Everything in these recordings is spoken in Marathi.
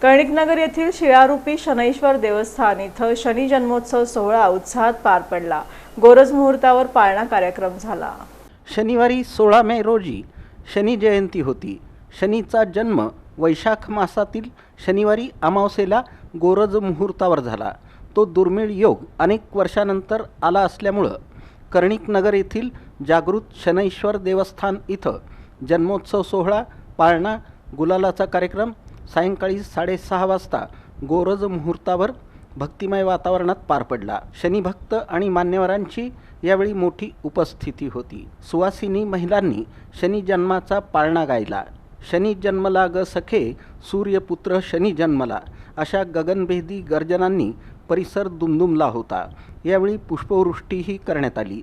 कर्णिकनगर येथील शिळारूपी शनैश्वर देवस्थान इथं शनी जन्मोत्सव सोहळा उत्साहात पार पडला। गोरज मुहूर्तावर पाळणा कार्यक्रम झाला। शनिवारी 16 मे रोजी शनी जयंती होती। शनीचा जन्म वैशाख मासातील शनिवारी अमावस्येला गोरज मुहूर्तावर झाला। तो दुर्मिळ योग अनेक वर्षानंतर आला असल्यामुळे कर्णिकनगर येथील जागृत शनैश्वर देवस्थान इथं जन्मोत्सव सोहळा, पाळणा, गुलालाचा कार्यक्रम सायंकाळी 6:30 वाजता गोरज मुहूर्तावर भक्तिमय वातावरणात पार पडला। शनिभक्त आणि मान्यवरांची यावेळी मोठी उपस्थिती होती। सुवासिनी महिलांनी शनी जन्माचा पाळणा गायला। शनी जन्मला ग सखे, सूर्यपुत्र शनी जन्मला, अशा गगनभेदी गर्जनांनी परिसर दुमदुमला होता। यावेळी पुष्पवृष्टीही करण्यात आली।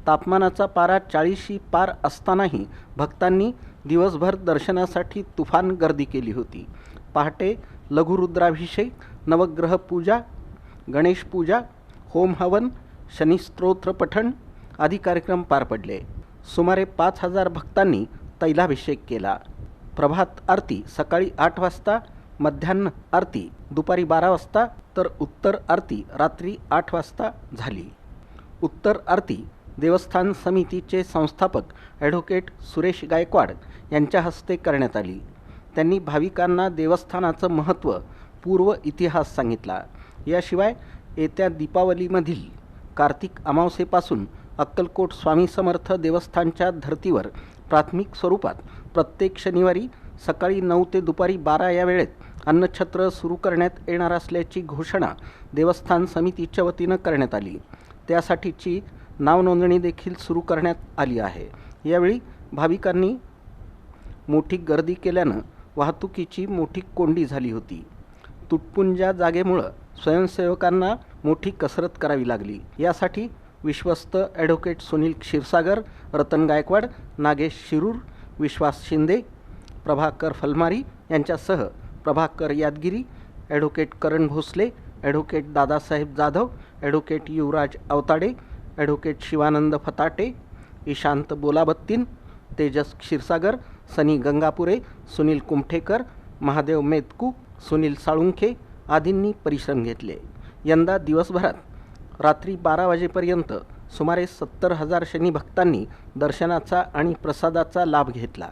तापमानाचा पारा 40शी पार असतानाही भक्तांनी दिवसभर दर्शनासाठी तुफान गर्दी केली होती। पहाटे लघुरुद्राभिषेक, नवग्रह पूजा, गणेश पूजा, होम हवन, शनिस्तोत्र पठण आदी कार्यक्रम पार पडले। सुमारे 5000 भक्तांनी तैलाभिषेक केला। प्रभात आरती सकाळी 8 वाजता, मध्यान्ह आरती दुपारी 12 वाजता तर उत्तर आरती रात्री 8 वाजता झाली। उत्तर आरती देवस्थान समितीचे संस्थापक ॲडव्होकेट सुरेश गायकवाड यांच्या हस्ते करण्यात आली। त्यांनी भाविकांना देवस्थानाचं महत्त्व, पूर्व इतिहास सांगितला। याशिवाय येत्या दीपावलीमधील कार्तिक अमावस्येपासून अक्कलकोट स्वामी समर्थ देवस्थानच्या धर्तीवर प्राथमिक स्वरूपात प्रत्येक शनिवारी सकाळी 9 ते दुपारी 12 या वेळेत अन्नछत्र सुरू करण्यात येणार असल्याची घोषणा देवस्थान समितीच्या वतीनं करण्यात आली। त्यासाठीची नावनोंदणी देखील सुरू करण्यात आली आहे। यावेळी भाविकांनी मोठी गर्दी केल्यानं वाहतुकीची मोठी कोंडी झाली होती। तुटपुंज्या जागेमुळे स्वयंसेवकांना मोठी कसरत करावी लागली। यासाठी विश्वस्त ॲडव्होकेट सुनील क्षीरसागर, रतन गायकवाड, नागेश शिरूर, विश्वास शिंदे, प्रभाकर फलमारी यांच्यासह प्रभाकर यादगिरी, ॲडव्होकेट करण भोसले, ॲडव्होकेट दादासाहेब जाधव, ॲडव्होकेट युवराज अवताडे, ॲडव्होकेट शिवानंद फताटे, ईशांत बोलाबत्तीन, तेजस क्षीरसागर, सनी गंगापुरे, सुनील कुमठेकर, महादेव मेतकू, सुनील साळुंखे आदींनी परिश्रम घेतले। यंदा दिवसभरात रात्री 12 वाजेपर्यंत सुमारे 70,000 शनी भक्तांनी दर्शनाचा आणि प्रसादाचा लाभ घेतला।